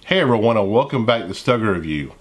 Hey everyone, and welcome back to Stogie Review.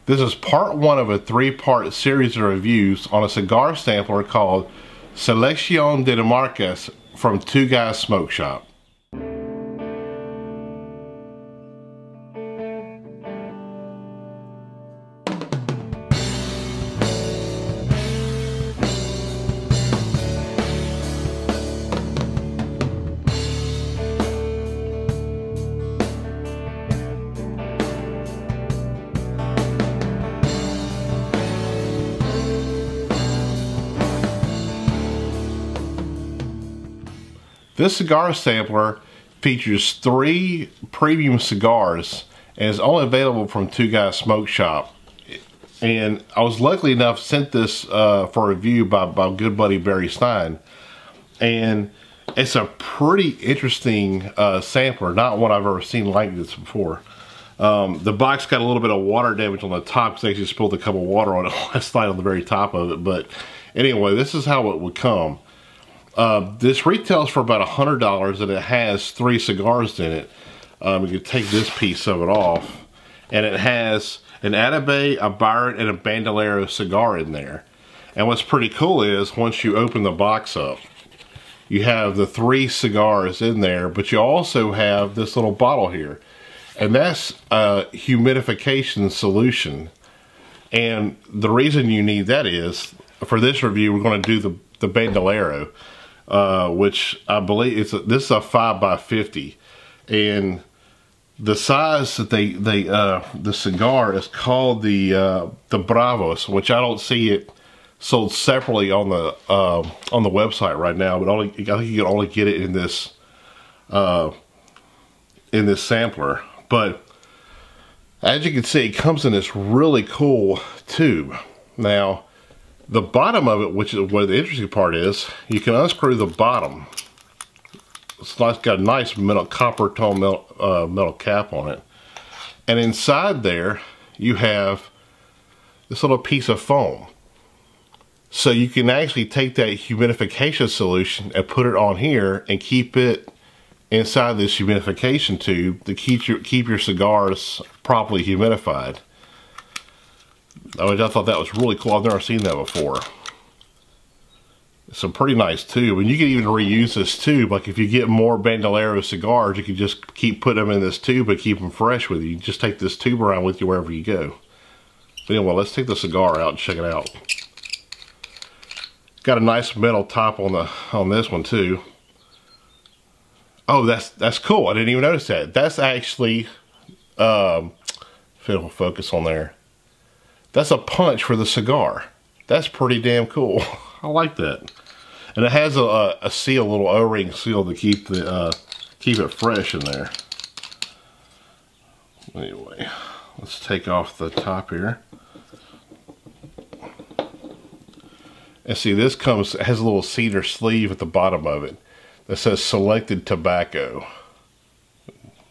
This is part one of a three-part series of reviews on a cigar sampler called Seleccion de Marcas from Two Guys Smoke Shop. This cigar sampler features 3 premium cigars and is only available from Two Guys Smoke Shop. And I was lucky enough sent this for review by good buddy Barry Stein. And it's a pretty interesting sampler, not one I've ever seen like this before. The box got a little bit of water damage on the top because they actually spilled a cup of water on it last night on the very top of it. But anyway, this is how it would come. This retails for about $100 and it has 3 cigars in it. You can take this piece of it off. And it has an Atabey, a Byron, and a Bandolero cigar in there. And what's pretty cool is once you open the box up, you have the 3 cigars in there, but you also have this little bottle here. And that's a humidification solution. And the reason you need that is, for this review, we're going to do the Bandolero. Which I believe this is a 5x50, and the size that the cigar is called the Bravos, which I don't see it sold separately on the website right now, but I think you can only get it in this sampler. But as you can see, it comes in this really cool tube. Now, the bottom of it, which is where the interesting part is, you can unscrew the bottom. It's got a nice metal, copper tone metal cap on it. And inside there, you have this little piece of foam. So you can actually take that humidification solution and put it on here and keep it inside this humidification tube to keep your cigars properly humidified. I thought that was really cool. I've never seen that before. It's a pretty nice tube, and you can even reuse this tube. Like if you get more Bandolero cigars, you can just keep putting them in this tube and keep them fresh with you. You can just take this tube around with you wherever you go. But anyway, let's take the cigar out and check it out. Got a nice metal top on this one too. Oh, that's cool. I didn't even notice that. That's actually if it'll focus on there. That's a punch for the cigar. That's pretty damn cool. I like that. And it has a seal, a little O-ring seal to keep it fresh in there. Anyway, let's take off the top here. And see, this has a little cedar sleeve at the bottom of it that says selected tobacco.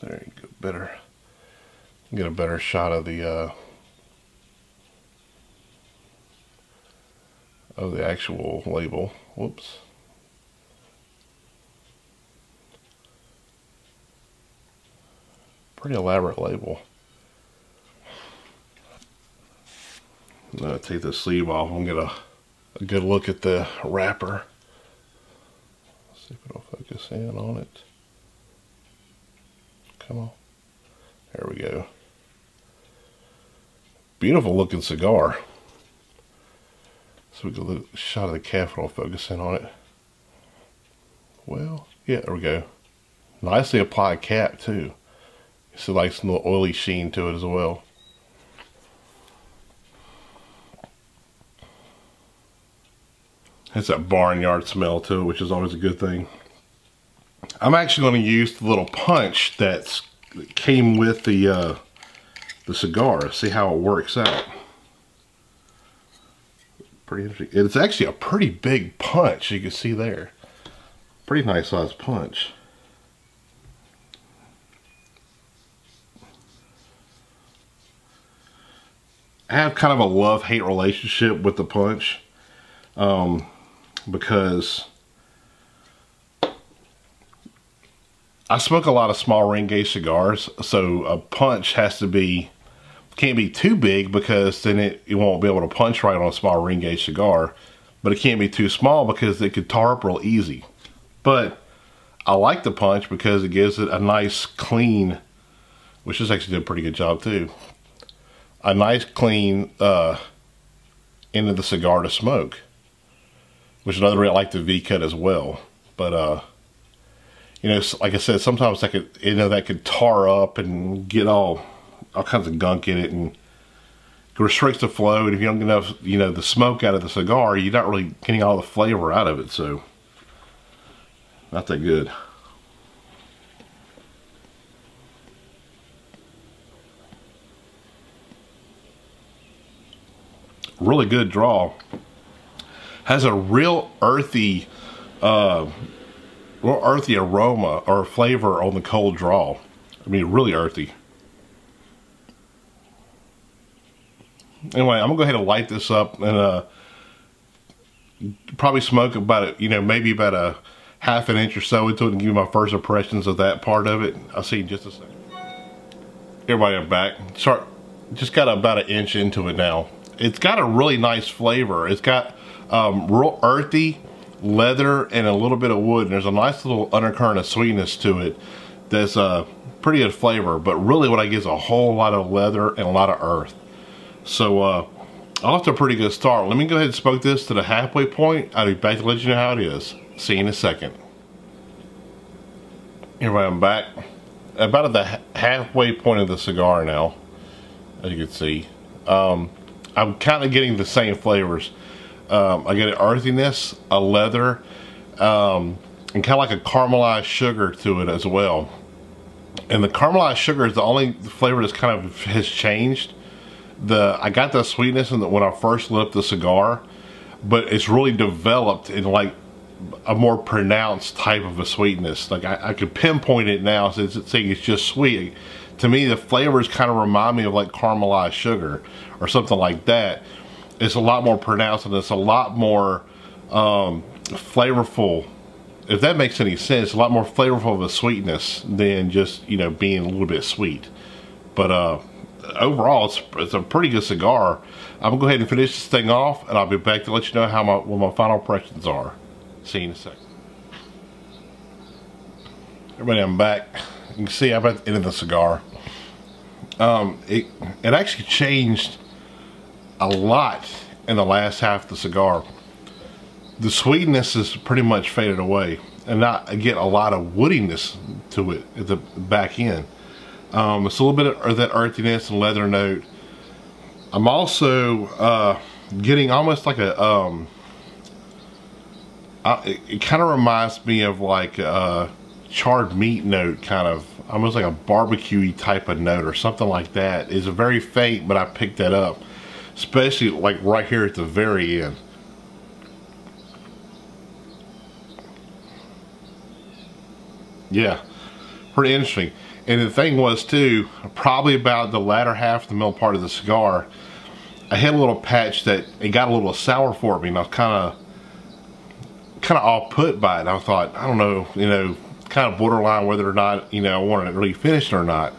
There you go. Get a better shot of the actual label. Whoops. Pretty elaborate label. I'm gonna take the sleeve off and get a good look at the wrapper. Let's see if it'll focus in on it. Come on. There we go. Beautiful looking cigar. So we get a shot of the cap and I'll focus in on it. Well, yeah, there we go. Nicely applied cap too. It's like some little oily sheen to it as well. It's that barnyard smell to it, which is always a good thing. I'm actually going to use the little punch that came with the cigar. See how it works out. Pretty interesting. It's actually a pretty big punch, you can see there. Pretty nice sized punch. I have kind of a love-hate relationship with the punch because I smoke a lot of small ring gauge cigars, so a punch can't be too big, because then you won't be able to punch right on a small ring gauge cigar. But it can't be too small because it could tar up real easy. But I like the punch because it gives it a nice clean, which this actually did a pretty good job too. A nice clean end of the cigar to smoke, which is another reason I like the V cut as well. But you know, like I said, sometimes that could tar up and get all kinds of gunk in it and restricts the flow. And if you don't get enough, you know, the smoke out of the cigar, you're not really getting all the flavor out of it. So not that good. Really good draw. Has a real earthy aroma or flavor on the cold draw. I mean, really earthy. Anyway, I'm gonna go ahead and light this up and probably smoke about maybe about a half an inch or so into it and give you my first impressions of that part of it. I'll see you in just a second. Everybody, I'm back. Just got about an inch into it now. It's got a really nice flavor. It's got real earthy leather and a little bit of wood, and there's a nice little undercurrent of sweetness to it that's a pretty good flavor. But really what I get is a whole lot of leather and a lot of earth. So off to a pretty good start. Let me go ahead and smoke this to the halfway point. I'll be back to let you know how it is. See you in a second. Everybody, I'm back. About at the halfway point of the cigar now, as you can see. I'm kind of getting the same flavors. I get an earthiness, a leather, and kind of like a caramelized sugar to it as well. And the caramelized sugar is the only flavor that's kind of has changed. I got the sweetness when I first lit up the cigar, but it's really developed in like a more pronounced type of a sweetness. Like I could pinpoint it now since it's saying it's just sweet. To me, the flavors kind of remind me of like caramelized sugar or something like that. It's a lot more pronounced and it's a lot more flavorful, if that makes any sense. A lot more flavorful of a sweetness than just, you know, being a little bit sweet. But overall, it's a pretty good cigar. I'm gonna go ahead and finish this thing off, and I'll be back to let you know what my final impressions are. See you in a second. Everybody, I'm back. You can see I'm at the end of the cigar. It actually changed a lot in the last half of the cigar. The sweetness is pretty much faded away, and I get a lot of woodiness to it at the back end. It's a little bit of that earthiness and leather note. I'm also getting almost like a it kind of reminds me of like a charred meat note, kind of almost like a barbecue-y type of note or something like that. It's very faint, but I picked that up, especially like right here at the very end. Yeah, pretty interesting. And the thing was too, probably about the latter half, the middle part of the cigar, I had a little patch that it got a little sour for me, and I was kind of all put by it. I thought, I don't know, you know, kind of borderline whether or not, you know, I wanted it really finished or not.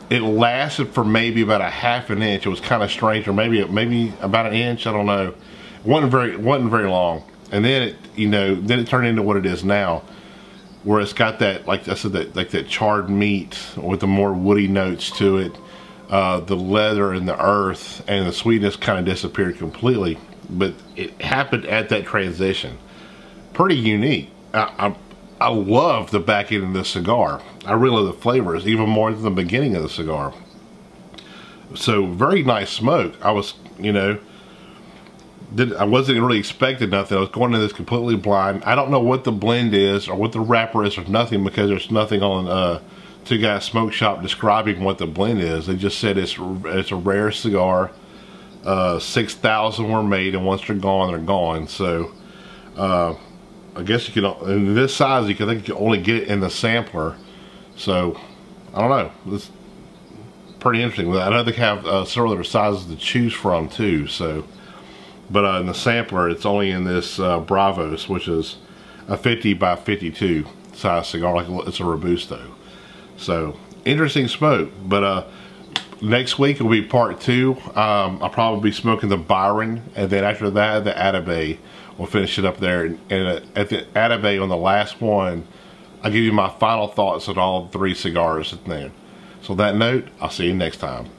It lasted for maybe about a half an inch. It was kind of strange, or maybe about an inch. I don't know. It wasn't very long, and then it, you know, then it turned into what it is now, where it's got that, like I said, that charred meat with the more woody notes to it. The leather and the earth and the sweetness kind of disappeared completely, but it happened at that transition. Pretty unique. I love the back end of this cigar. I really love the flavors, even more than the beginning of the cigar. So very nice smoke. I was, you know, I wasn't really expecting nothing. I was going into this completely blind. I don't know what the blend is or what the wrapper is or nothing, because there's nothing on Two Guys Smoke Shop describing what the blend is. They just said it's a rare cigar. 6,000 were made, and once they're gone. So I guess you can, in this size, I think you can only get it in the sampler. So I don't know. It's pretty interesting. I know they have several other sizes to choose from too. So, but in the sampler, it's only in this Bravos, which is a 50 by 52. size cigar, like it's a Robusto. So interesting smoke. But next week will be part 2. I'll probably be smoking the Byron, and then after that the Atabey. We'll finish it up there, and at the Atabey on the last one, I'll give you my final thoughts on all 3 cigars at the end. So on that note, I'll see you next time.